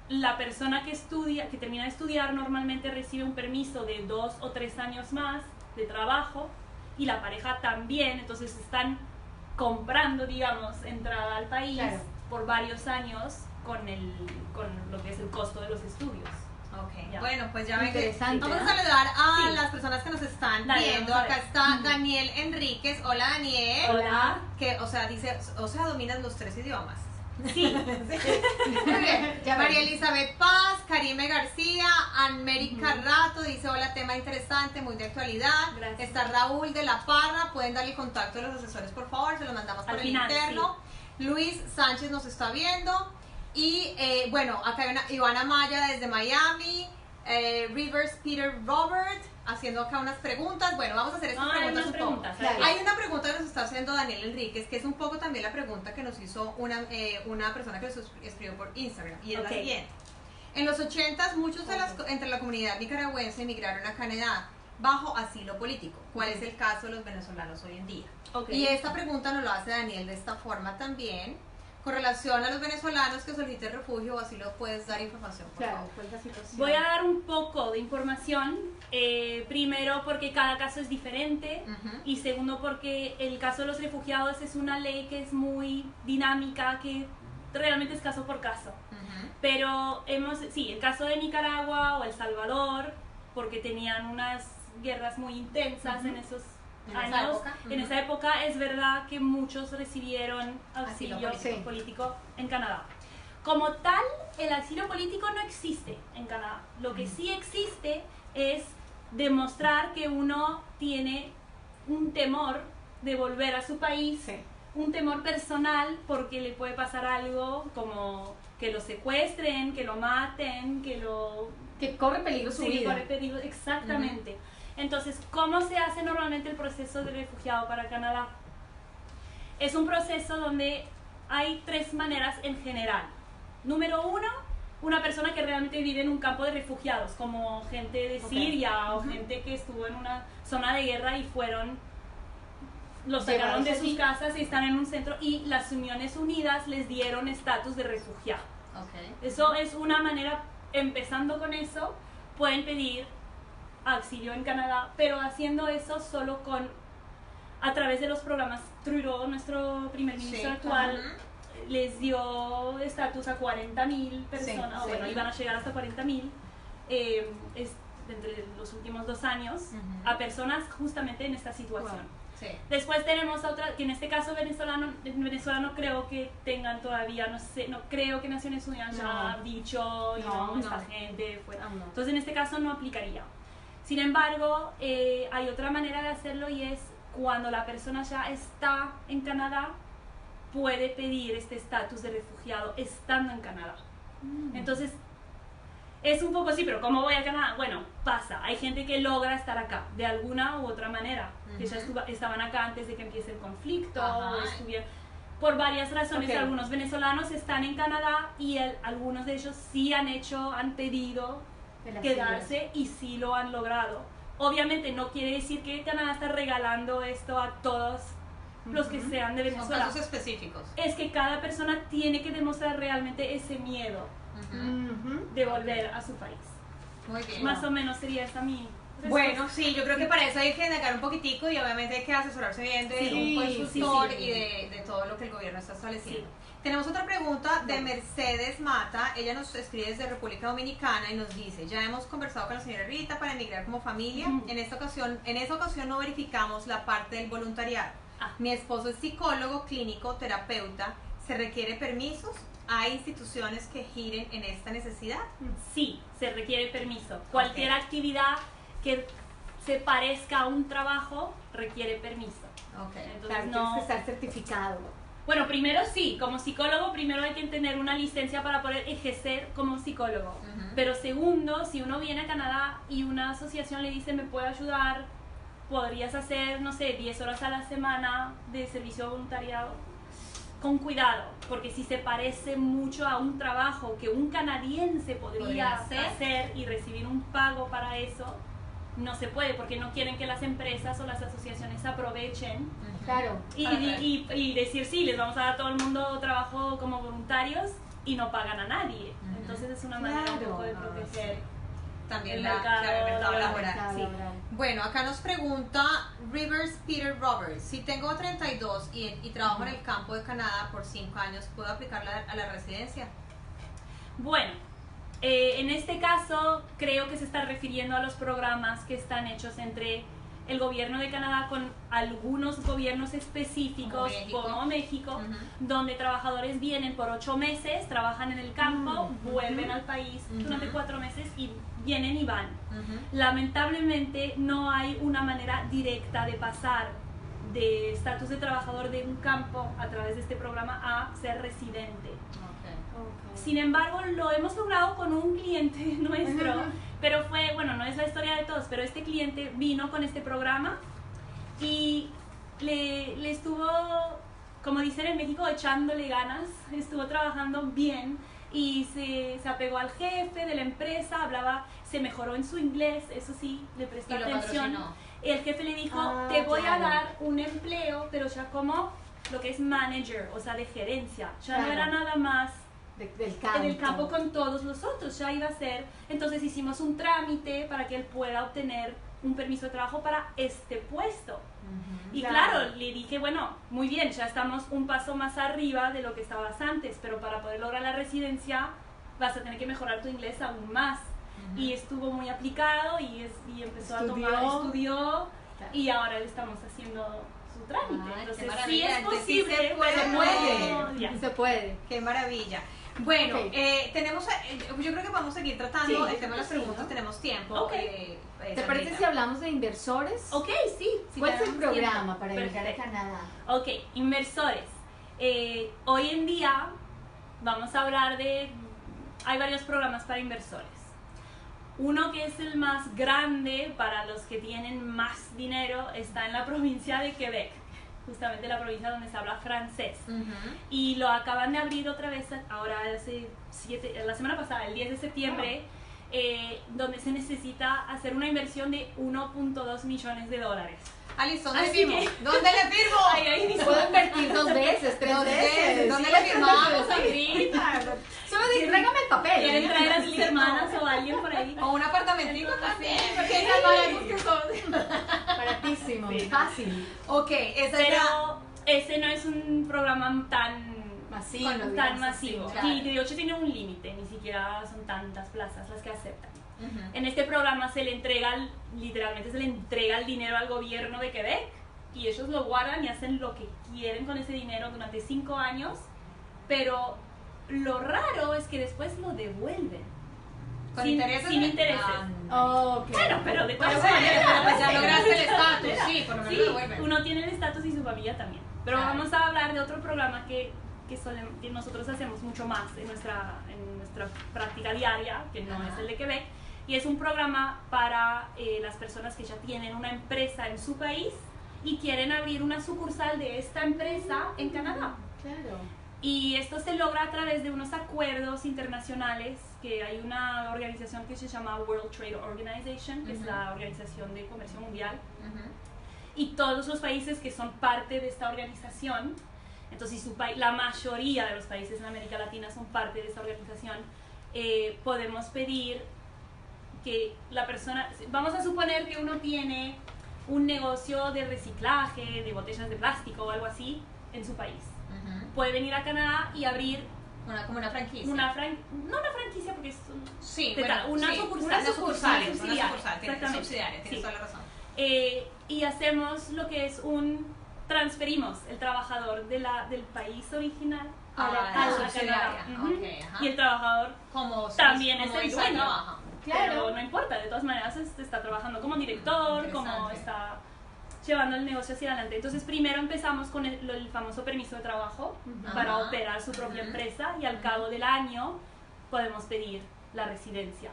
La persona que termina de estudiar normalmente recibe un permiso de 2 o 3 años más de trabajo y la pareja también, entonces están comprando, digamos, entrada al país Claro. por varios años con lo que es el costo de los estudios. Ok, Ya. bueno, pues ya ven que Interesante, vamos a ¿no? saludar a Sí. las personas que nos están Dale, viendo. vamos a Acá ver. está Daniel Enríquez. Hola, Daniel. Hola. Que, o sea, dice, o sea, dominas los 3 idiomas. Sí, Muy bien. Ya María ven. Elizabeth Paz, Karime García, Anmeri Carrato dice, hola, tema interesante, muy de actualidad. Gracias. Está Raúl de la Parra, pueden darle el contacto de los asesores, por favor, se los mandamos por Al el final, interno. Luis Sánchez nos está viendo. Y bueno, acá hay una Ivana Maya desde Miami, Rivers Peter Robert, haciendo acá unas preguntas. Bueno, vamos a hacer estas hay preguntas unas un poco. preguntas. Claro. Hay una pregunta que nos está haciendo Daniel Enríquez, que es un poco también la pregunta que nos hizo una persona que nos escribió por Instagram, y es la Ok. siguiente. En los 80s, muchos entre la comunidad nicaragüense emigraron a Canadá bajo asilo político. ¿Cuál es el caso de los venezolanos hoy en día? Ok. Y esta pregunta nos lo hace Daniel de esta forma también. Con relación a los venezolanos que soliciten refugio o asilo, ¿puedes dar información, por Claro, favor? ¿cuál es la situación? Voy a dar un poco de información, primero porque cada caso es diferente Ujú. y segundo porque el caso de los refugiados es una ley que es muy dinámica, que realmente es caso por caso. Ujú. Pero sí, el caso de Nicaragua o El Salvador, porque tenían unas guerras muy intensas en esos En esa años. época. En Ujú. esa época es verdad que muchos recibieron Asilo auxilio político. político en Canadá. Como tal, el asilo político no existe en Canadá. Lo que sí existe es demostrar que uno tiene un temor de volver a su país, Sí. un temor personal porque le puede pasar algo como que lo secuestren, que lo maten, Que corre peligro su sí, vida. corre peligro, exactamente. Entonces, ¿cómo se hace normalmente el proceso de refugiado para Canadá? Es un proceso donde hay 3 maneras en general. Número 1, una persona que realmente vive en un campo de refugiados, como gente de Ok. Siria o gente que estuvo en una zona de guerra y los sacaron Llevados de sus allí. casas y están en un centro y las Naciones Unidas les dieron estatus de refugiado. Ok. Eso es una manera, empezando con eso, pueden pedir auxilio en Canadá, pero haciendo eso solo a través de los programas. Trudeau, nuestro primer ministro Sí. actual, Ujú. les dio estatus a 40.000 personas, sí. bueno, iban a llegar hasta 40.000 entre los últimos 2 años, Ujú. a personas justamente en esta situación. Wow. Sí. Después tenemos otra, que en este caso en Venezuela no creo que tengan todavía, no sé, no creo que Naciones Unidas No. ya ha dicho, y No, esta no. gente fuera. Aún no. Entonces en este caso no aplicaría. Sin embargo, hay otra manera de hacerlo y es cuando la persona ya está en Canadá, puede pedir este estatus de refugiado estando en Canadá. Entonces, es un poco así, pero ¿cómo voy a Canadá? Bueno, pasa. Hay gente que logra estar acá de alguna u otra manera, que ya Ujú. estaban acá antes de que empiece el conflicto, Ajá. o estuvieron... Por varias razones, Ok. algunos venezolanos están en Canadá y algunos de ellos sí han pedido El asilo. quedarse y sí lo han logrado. Obviamente no quiere decir que Canadá está regalando esto a todos los que Ujú. sean de Son Venezuela. casos específicos. Es que cada persona tiene que demostrar realmente ese miedo Ujú. Ujú. de volver a su país. Muy bien. Más o menos sería esa mi respuesta. Bueno, sí, yo creo que para eso hay que indagar un poquitico y obviamente hay que asesorarse bien de Sí, un consultor sí, sí. y de todo lo que el gobierno está estableciendo. Sí. Tenemos otra pregunta de Mercedes Mata. Ella nos escribe desde República Dominicana y nos dice: ya hemos conversado con la señora Rita para emigrar como familia. Ujú. En esa ocasión no verificamos la parte del voluntariado. Ah. Mi esposo es psicólogo, clínico, terapeuta. ¿Se requiere permisos? ¿Hay instituciones que giren en esta necesidad? Sí, se requiere permiso. Cualquier actividad que se parezca a un trabajo requiere permiso. Ok. Entonces Claro, no... tienes que estar certificado. Bueno, primero sí, como psicólogo primero hay que tener una licencia para poder ejercer como psicólogo. Ujú. Pero segundo, si uno viene a Canadá y una asociación le dice me puede ayudar, podrías hacer, no sé, 10 horas a la semana de servicio voluntariado. Con cuidado, porque si se parece mucho a un trabajo que un canadiense podría Podría hacer. hacer y recibir un pago para eso, no se puede porque no quieren que las empresas o las asociaciones aprovechen Claro. y decir sí, les vamos a dar a todo el mundo trabajo como voluntarios y no pagan a nadie. Entonces es una manera un poco de proteger también el el mercado laboral. Sí. Bueno, acá nos pregunta Rivers Peter Roberts, si tengo 32 y trabajo en el campo de Canadá por 5 años, ¿puedo aplicarla a la residencia? Bueno, en este caso creo que se está refiriendo a los programas que están hechos entre el gobierno de Canadá con algunos gobiernos específicos como México, donde trabajadores vienen por 8 meses, trabajan en el campo, vuelven al país durante 4 meses y vienen y van. Lamentablemente no hay una manera directa de pasar de estatus de trabajador de un campo a través de este programa a ser residente. Sin embargo, lo hemos logrado con un cliente nuestro, pero fue, bueno, no es la historia de todos, pero este cliente vino con este programa y le estuvo, como dicen en México, echándole ganas, estuvo trabajando bien y se apegó al jefe de la empresa, hablaba, se mejoró en su inglés, eso sí, le prestó atención. El jefe le dijo, te voy a dar un empleo, pero ya como lo que es manager, o sea, de gerencia, ya no era nada más en el campo con todos los otros, ya iba a ser. Entonces hicimos un trámite para que él pueda obtener un permiso de trabajo para este puesto. Y claro, le dije, bueno, muy bien, ya estamos un paso más arriba de lo que estabas antes, pero para poder lograr la residencia vas a tener que mejorar tu inglés aún más. Y estuvo muy aplicado y empezó a tomar, estudió y ahora le estamos haciendo su trámite. Entonces sí es posible, se puede. Qué maravilla. Bueno, tenemos, yo creo que vamos a seguir tratando el tema de las preguntas, tenemos tiempo. ¿Te parece si hablamos de inversores? Ok, sí. ¿Cuál es el programa para llegar a Canadá? Ok, inversores. Hoy en día vamos a hablar hay varios programas para inversores. Uno que es el más grande para los que tienen más dinero está en la provincia de Quebec, justamente la provincia donde se habla francés. Y lo acaban de abrir otra vez ahora la semana pasada, el 10 de septiembre, donde se necesita hacer una inversión de 1.2 millones de dólares. Alison, ¿dónde firmo? ¿Dónde le firmo? Ahí puedo invertir 2 veces, 3 veces. ¿Dónde le firmamos? Solo tráigame el papel. ¿Quieren traer a sus hermanas o a alguien por ahí? O un apartamentico también. Porque esas no que son baratísimo, fácil. Ok, pero ese no es un programa tan masivo. Claro. Y de hecho tiene un límite, ni siquiera son tantas plazas las que aceptan. En este programa literalmente se le entrega el dinero al gobierno de Quebec y ellos lo guardan y hacen lo que quieren con ese dinero durante 5 años, pero lo raro es que después lo devuelven. Sin intereses. Bueno, pero de todas maneras. Pues ya lograste el estatus, sí, por lo menos lo devuelven. Uno tiene el estatus y su familia también. Pero vamos a hablar de otro programa que nosotros hacemos mucho más en nuestra práctica diaria, que no es el de Quebec, y es un programa para las personas que ya tienen una empresa en su país y quieren abrir una sucursal de esta empresa en Canadá. Claro. Y esto se logra a través de unos acuerdos internacionales, que hay una organización que se llama World Trade Organization, que es la Organización de Comercio Mundial, y todos los países que son parte de esta organización, entonces la mayoría de los países en América Latina son parte de esta organización, podemos pedir que la persona, vamos a suponer que uno tiene un negocio de reciclaje de botellas de plástico o algo así en su país. Puede venir a Canadá y abrir como una franquicia. No una franquicia porque es una sucursal, subsidiaria, tienes toda la razón. Y hacemos lo que es transferimos el trabajador del país original a la Canadá. Y el trabajador también es el dueño. Pero no importa, de todas maneras está trabajando como director, como está llevando el negocio hacia adelante. Entonces primero empezamos con el famoso permiso de trabajo para operar su propia empresa y al cabo del año podemos pedir la residencia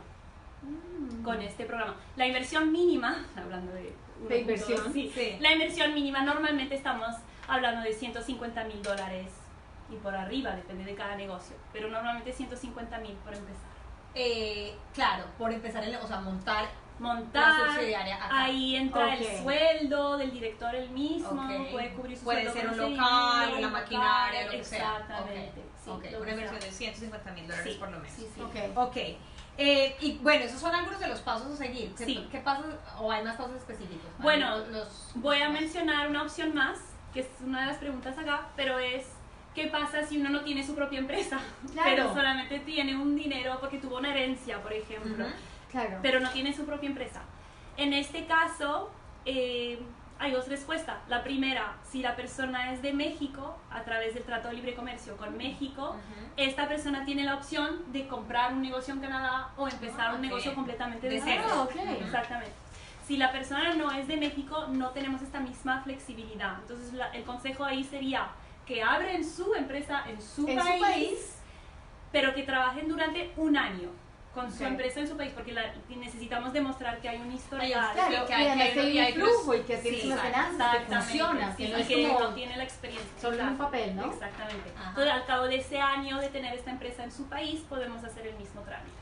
con este programa. La inversión mínima, hablando de inversión, la inversión mínima normalmente estamos hablando de $150,000 y por arriba, depende de cada negocio, pero normalmente $150,000 por empezar. Claro, por empezar, montar montar, La subsidiaria acá. ahí entra Ok. el sueldo del director él mismo, Ok. puede cubrir su Puede sueldo ser con un ese local, dinero, una un maquinaria, local, lo que sea. exactamente, sí, Ok, lo una que inversión sea. de $150,000 Sí, por lo menos. sí, sí. Ok. Ok. Y bueno, esos son algunos de los pasos a seguir. Sí. ¿Qué pasos, o hay más pasos específicos? Bueno, Los- voy a mencionar una opción más, que es una de las preguntas acá, pero es ¿qué pasa si uno no tiene su propia empresa? Claro. Pero solamente tiene un dinero porque tuvo una herencia, por ejemplo, Ujú. Claro. pero no tiene su propia empresa. En este caso, hay dos respuestas. La primera, si la persona es de México, a través del Trato de Libre Comercio con México, Ujú. esta persona tiene la opción de comprar un negocio en Canadá o empezar un ok. negocio completamente de De cero. cero. Ok. Exactamente. Si la persona no es de México, no tenemos esta misma flexibilidad. Entonces, el consejo ahí sería que abren su empresa en su En su país, país. pero que trabajen durante un año con su Ok. empresa en su país, porque necesitamos demostrar que hay un historial. Claro, que y hay- además que que hay hay un flujo y que sí, tienes unas exacto, ganancias, que funciona, sí, que no y es que como no tiene la experiencia. solo en un Exacto. papel, ¿no? Exactamente. Ajá. Entonces, al cabo de ese año de tener esta empresa en su país, podemos hacer el mismo trámite.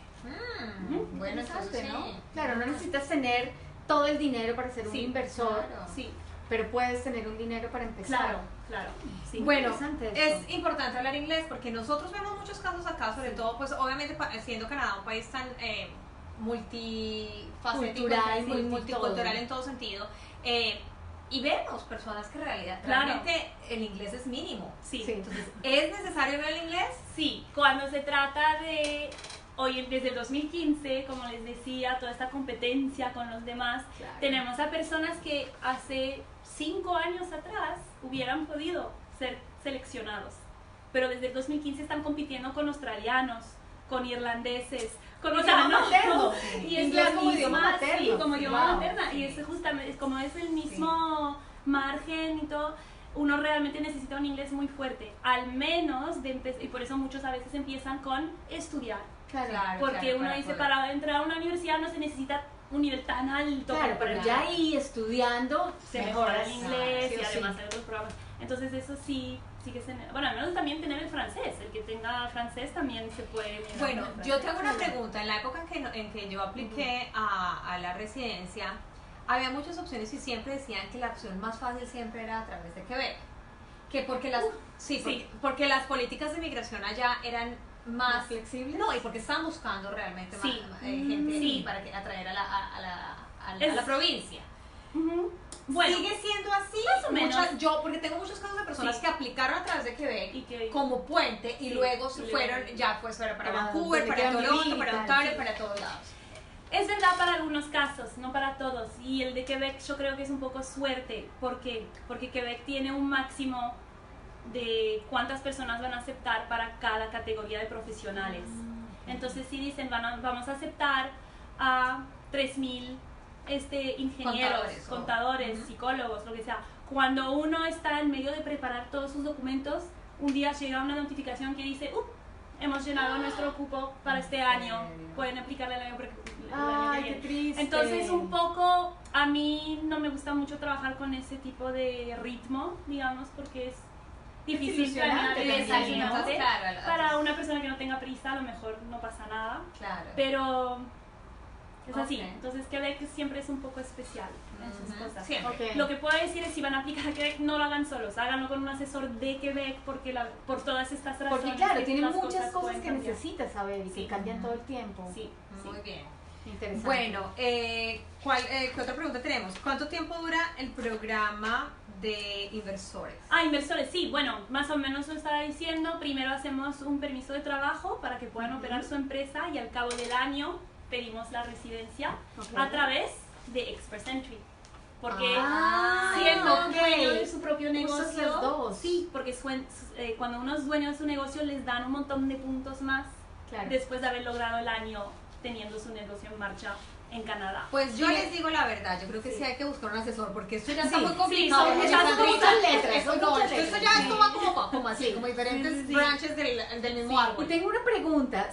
Bueno, Interesante, entonces ¿no? sí. Claro, no necesitas tener todo el dinero para ser un Sí, inversor, claro. Sí, pero puedes tener un dinero para empezar. claro, claro. Sí. Bueno, Interesante esto. es importante hablar inglés porque nosotros vemos muchos casos acá, sobre todo, pues obviamente siendo Canadá un país tan multifacético, Cultural, muy multi multicultural todo. en todo sentido, y vemos personas que Claro. realmente el inglés es mínimo. Sí. Sí. Entonces, ¿es necesario ver el inglés? Sí, cuando se trata de, hoy desde el 2015, como les decía, toda esta competencia con los demás, Claro. tenemos a personas que hace 5 años atrás hubieran podido ser seleccionados, pero desde el 2015 están compitiendo con australianos, con irlandeses, con Idioma no, materno. no, Sí. y es Inglés la como misma, idioma materno. sí, como idioma Wow, materna, sí. y es justamente, como es el mismo margen y todo, uno realmente necesita un inglés muy fuerte, al menos de y por eso muchos a veces empiezan con estudiar, Claro. porque claro, uno para dice poder. para entrar a una universidad no se necesita un nivel tan alto, Claro, para pero ya ahí estudiando se mejora el mejoras, inglés sí o y sí. además hay otros programas. Entonces eso sí que se... Bueno, al menos también tener el francés. El que tenga francés también se puede... mirar Bueno, con el yo francés. tengo una pregunta. En la época en que yo apliqué a la residencia, había muchas opciones y siempre decían que la opción más fácil siempre era a través de Quebec. Que porque las, sí, sí. porque las políticas de migración allá eran más más flexibles. no, y porque estaban buscando realmente Sí. más gente Sí. para atraer a Es- la provincia. Ujú. Bueno, ¿Sigue siendo así? más o menos. Yo, porque tengo muchos casos de personas Sí. que aplicaron a través de Quebec y que... como puente y Sí, luego se y fueron, luego- ya pues fueron para Para Vancouver, donde para quieran Toronto, vivir y para tal, Ontario, sí. para todos lados. Es verdad para algunos casos, no para todos. Y el de Quebec yo creo que es un poco suerte. ¿Por qué? Porque Quebec tiene un máximo de cuántas personas van a aceptar para cada categoría de profesionales. Entonces si dicen vamos a aceptar a 3,000 ingenieros, contadores, Ujú. psicólogos, lo que sea. Cuando uno está en medio de preparar todos sus documentos, un día llega una notificación que dice, hemos llenado nuestro cupo para este año, pueden aplicarle el año que Ay, qué viene". triste. Entonces un poco a mí no me gusta mucho trabajar con ese tipo de ritmo, digamos, porque es difícil Desilusionante planear también, ¿no? exactamente. Claro, Para una persona que no tenga prisa a lo mejor no pasa nada, Claro. pero es así. Ok. Entonces Quebec siempre es un poco especial en sus Ujú. cosas. Siempre. Ok. Lo que puedo decir es si van a aplicar a Quebec, no lo hagan solos, háganlo con un asesor de Quebec porque por todas estas razones. Porque claro, que tiene las muchas cosas pueden que cambiar. necesitas saber y que Sí. cambian todo el tiempo. Sí, Muy sí. bien. Interesante. Bueno, ¿qué otra pregunta tenemos? ¿Cuánto tiempo dura el programa de inversores? Inversores, sí, bueno, más o menos lo estaba diciendo. Primero hacemos un permiso de trabajo para que puedan operar su empresa y al cabo del año pedimos la residencia Ok. a través de Express Entry. Porque Ah, siendo ok. dueño de su propio Usas negocio, las dos. sí, porque cuando uno es dueño de su negocio les dan un montón de puntos más Claro. después de haber logrado el año teniendo su negocio en marcha en Canadá. Pues yo Sí. les digo la verdad, yo creo que sí, Sí. hay que buscar un asesor porque esto ya está Sí, muy sí, complicado. son Alejandrita. muchas letras, Eso son no, muchas esto letras. ya esto Sí. va como así, como diferentes Sí, sí, sí. branches del mismo árbol. Y tengo una pregunta,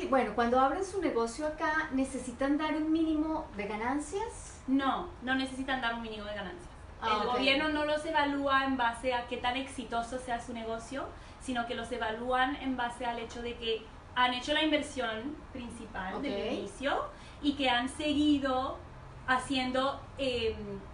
bueno, cuando abren su negocio acá, ¿necesitan dar un mínimo de ganancias? No necesitan dar un mínimo de ganancias. Ah, El ok. gobierno no los evalúa en base a qué tan exitoso sea su negocio, sino que los evalúan en base al hecho de que han hecho la inversión principal Ok. del inicio y que han seguido haciendo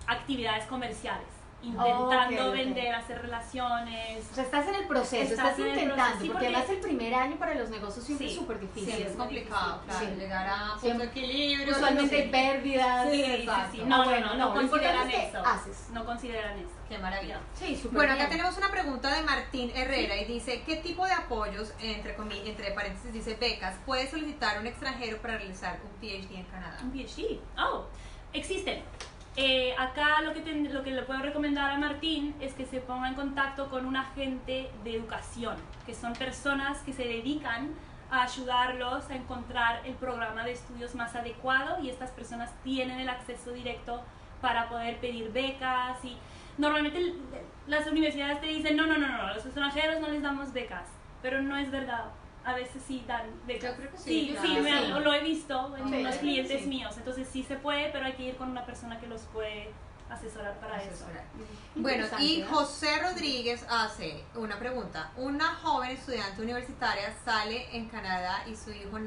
actividades comerciales, intentando Ok. vender, hacer relaciones. O sea, estás en el proceso, Estás estás en el intentando, proceso, sí, porque porque- además el primer año para los negocios siempre Sí. es súper difícil. Sí, es complicado, claro, Sí. llegar a punto Siempre- de equilibrio. Usualmente hay pérdidas. Sí, exacto. sí, sí. Ah, No, bueno, no, no, no lo importante consideran es que eso. haces. No consideran eso. Qué maravilla. Sí, súper Bueno, acá bien. tenemos una pregunta de Martín Herrera y dice, ¿qué tipo de apoyos, entre paréntesis dice becas, puede solicitar un extranjero para realizar un PhD en Canadá? Un PhD. Oh, existen. Acá lo que le puedo recomendar a Martín es que se ponga en contacto con un agente de educación, que son personas que se dedican a ayudarlos a encontrar el programa de estudios más adecuado, y estas personas tienen el acceso directo para poder pedir becas. Y normalmente las universidades te dicen no, a los extranjeros no les damos becas, pero no es verdad. A veces sí dan becas. Yo creo que sí, Sí, claro. sí, Sí. lo he visto en Sí, unos sí, clientes sí. míos. Entonces sí se puede, pero hay que ir con una persona que los puede asesorar para Asesorar. eso. Bueno, y Interesante, ¿eh? José Rodríguez hace una pregunta. Una joven estudiante universitaria sale en Canadá y su hijo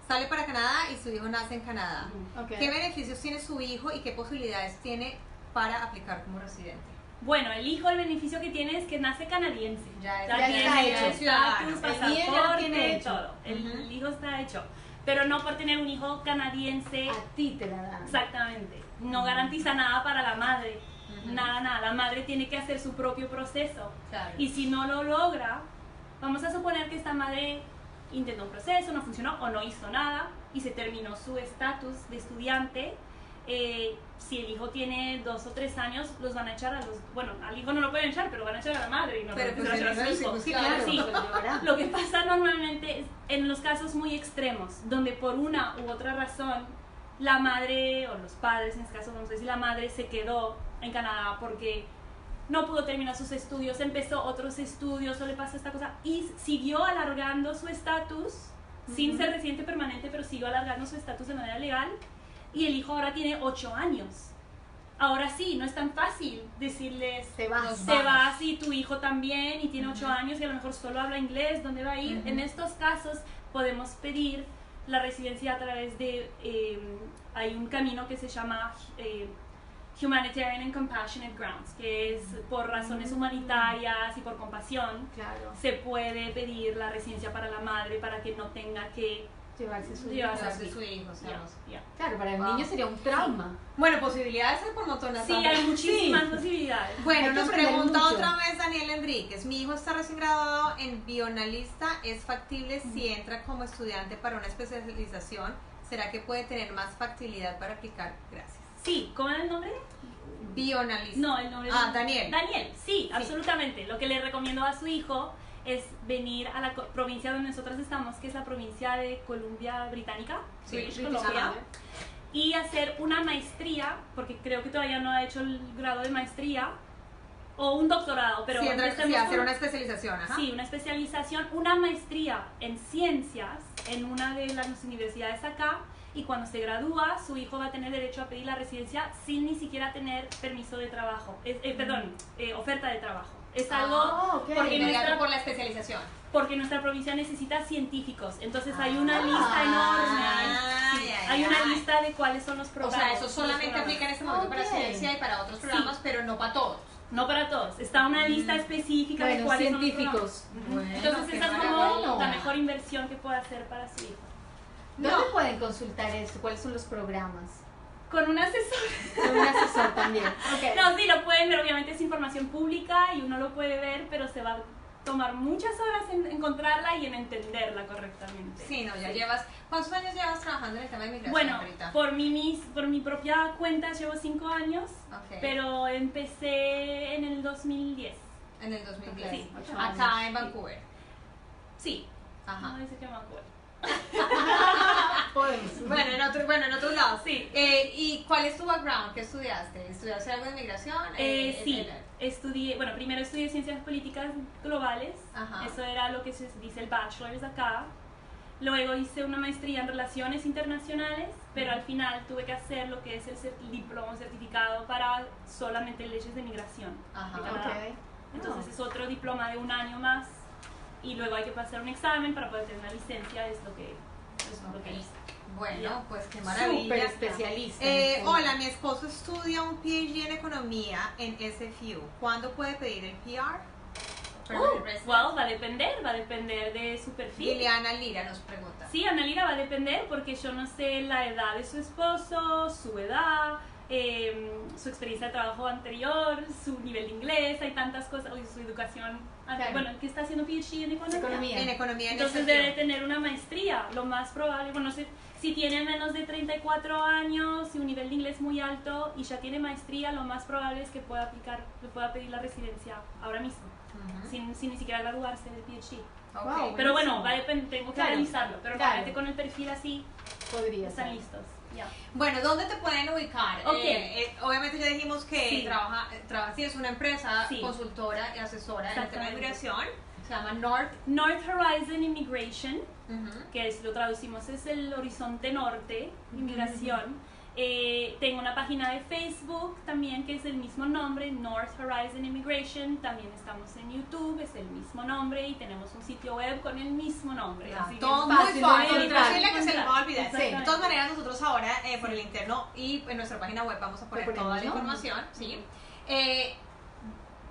sale para Canadá y su hijo nace en Canadá. Ok. ¿Qué beneficios tiene su hijo y qué posibilidades tiene para aplicar como residente? Bueno, el hijo, el beneficio que tiene es que nace canadiense. Ya está tiene hecho. estatus, Ciudadano. El niño ya lo pasaporte, tiene hecho. todo. El Ujú. hijo está hecho. Pero no por tener un hijo canadiense, A ti te la dan. exactamente. No garantiza nada para la madre. Ujú. Nada. La madre tiene que hacer su propio proceso. Claro. Y si no lo logra, vamos a suponer que esta madre intentó un proceso, no funcionó o no hizo nada y se terminó su estatus de estudiante. Si el hijo tiene 2 o 3 años, los van a echar a los... Bueno, al hijo no lo pueden echar, pero van a echar a la madre y no Pero van pues a echar a el su hijo, hijo. pues, Sí, claro. claro, Sí. pues lo llevará. Lo que pasa normalmente es en los casos muy extremos, donde por una u otra razón la madre o los padres, en este caso vamos a decir la madre, se quedó en Canadá porque no pudo terminar sus estudios, empezó otros estudios o le pasó esta cosa y siguió alargando su estatus sin ser residente permanente, pero siguió alargando su estatus de manera legal, y el hijo ahora tiene 8 años. Ahora sí, no es tan fácil decirles Te vas. Nos te vamos. vas y tu hijo también y tiene 8 años y a lo mejor solo habla inglés, ¿dónde va a ir? Ujú. En estos casos podemos pedir la residencia a través de, hay un camino que se llama Humanitarian and Compassionate Grounds, que es por razones humanitarias y por compasión. Claro. Se puede pedir la residencia para la madre para que no tenga que Llevarse su llevarse a Llevarse su su hijo. hijo, sabemos. Ya. Claro, para el Wow. niño sería un trauma. Bueno, posibilidades hay por montones. Sí, Sandra. hay muchísimas posibilidades. Bueno, Hay que nos aprender pregunta mucho. otra vez Daniel Enríquez. Mi hijo está recién graduado en bioanalista. ¿Es factible si entra como estudiante para una especialización? ¿Será que puede tener más factibilidad para aplicar? Gracias. Sí, ¿cómo era el nombre? Bioanalista. No, el nombre Ah, Daniel. Daniel, sí, absolutamente. Lo que le recomiendo a su hijo es venir a la provincia donde nosotros estamos, que es la provincia de Columbia Británica, Sí, British British Columbia, Columbia. y hacer una maestría, porque creo que todavía no ha hecho el grado de maestría, o un doctorado, pero sí, empecemos hacer con- una especialización. Ajá. Sí, una especialización, una maestría en ciencias en una de las universidades acá, y cuando se gradúa, su hijo va a tener derecho a pedir la residencia sin ni siquiera tener permiso de trabajo, oferta de trabajo. Es algo ok. porque Inmediato nuestra, por la especialización. porque nuestra provincia necesita científicos, entonces hay una Ah. lista enorme, Ay, sí, ay, hay una ay. lista de cuáles son los O programas. sea, eso solamente los aplica en programas. este momento para Ok. ciencia y para otros programas, pero no para todos. No para todos, está una lista específica de Bueno, cuáles son los científicos. programas. Bueno, Entonces qué esa es maravilla. como la mejor inversión que puede hacer para su hijo. ¿Dónde No. pueden consultar esto? ¿Cuáles son los programas? Con un asesor. Con un asesor también. Ok. No, sí, lo pueden ver, obviamente es información pública y uno lo puede ver, pero se va a tomar muchas horas en encontrarla y en entenderla correctamente. Sí, no, ya llevas. ¿Cuántos años llevas trabajando en el tema de migración Bueno, ahorita? por mi propia cuenta llevo 5 años, Ok. pero empecé en el 2010. En el 2010. Sí, 8 Acá años. en Vancouver. Sí. Ajá. No dice que me acuerdo. Podemos. Bueno, en otros lados. Sí. ¿Y cuál es tu background? ¿Qué estudiaste? ¿Estudiaste algo de migración? Sí, estudié, bueno, primero estudié Ciencias Políticas Globales, Ajá. eso era lo que se dice el bachelor's acá. Luego hice una maestría en Relaciones Internacionales, pero al final tuve que hacer lo que es el diploma certificado para solamente leyes de migración. Ajá. de Canadá. Ok. Entonces Oh. es otro diploma de 1 año más y luego hay que pasar un examen para poder tener una licencia, es lo que hice. Bueno, Ya. pues qué maravilla. Súper especialista. Hola, mi esposo estudia un PhD en economía en SFU. ¿Cuándo puede pedir el PR? Well, va a depender de su perfil. Liliana Lira nos pregunta. Sí, Analira, va a depender porque yo no sé la edad de su esposo, su edad, su experiencia de trabajo anterior, su nivel de inglés, hay tantas cosas, su educación. Claro. Bueno, ¿qué está haciendo PhD en economía? En economía en Entonces SFU. debe tener una maestría, lo más probable. Bueno, si tiene menos de 34 años y un nivel de inglés muy alto y ya tiene maestría, lo más probable es que pueda pedir la residencia ahora mismo, sin ni siquiera graduarse del PhD. Ok. Wow. Pero bueno, tengo que Claro, analizarlo, pero claro. realmente con el perfil así Podría están ser. listos. Ya. Bueno, ¿dónde te pueden ubicar? Ok. Obviamente ya dijimos que Sí. trabaja, sí, es una empresa Sí. consultora y asesora en el tema de Exactamente. migración. Se llama North Horizon Immigration, Ujú. que si lo traducimos es el horizonte norte, inmigración. Tengo una página de Facebook también que es el mismo nombre, North Horizon Immigration. También estamos en YouTube, es el mismo nombre, y tenemos un sitio web con el mismo nombre. Ya, Así que todo es muy fácil de fácil, encontrar. imposible que se le va a olvidar. Exactamente. De todas maneras, nosotros ahora por el interno y en nuestra página web vamos a poner Lo ponemos, toda la ¿no? información. ¿Sí?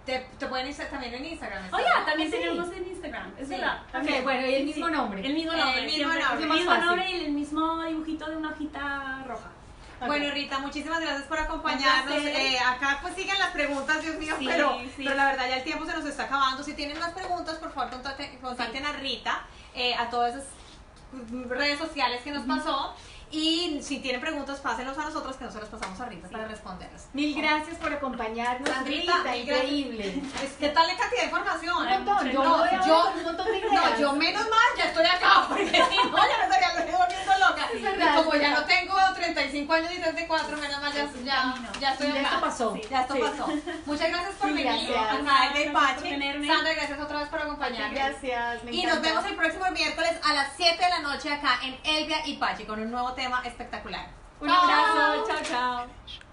Te pueden ir también en Instagram. Oh, ya, también Sí. tenemos en Instagram, es Sí. verdad. Ok, también. bueno, y el Sí, mismo sí. nombre. El mismo nombre, El mismo siempre. nombre. El Más mismo fácil. nombre y el mismo dibujito de una hojita roja. Bueno, Rita, muchísimas gracias por acompañarnos. Un placer. Acá pues siguen las preguntas, Dios mío, Sí, pero sí. la verdad ya el tiempo se nos está acabando. Si tienen más preguntas, por favor contacten a Rita, a todas esas redes sociales que nos pasó. Y si tienen preguntas, pásenlos a nosotros, que nosotros pasamos a Rita para responderlas. Mil gracias por acompañarnos, Sandrita, Rita, mil gracias. increíble. ¿Qué tal la cantidad de información? Un montón, yo No, voy a yo- ver un montón de ideas. No, yo menos mal ya estoy acá, porque si no, ya me estaría volviendo loca. Es Y verdad, como es ya verdad. no tengo 35 años y 34, menos mal ya estoy Ya acá. esto pasó. Sí. Ya esto Sí. pasó. Muchas gracias por Sí, venir gracias. acá en Gracias Day por Pache. tenerme. Sandra, gracias otra vez por acompañarme. Gracias, me Y nos encanta. vemos el próximo miércoles a las 7 de la noche acá en Elvia y Pache con un nuevo tema espectacular. Un Chao. abrazo, chao, chao.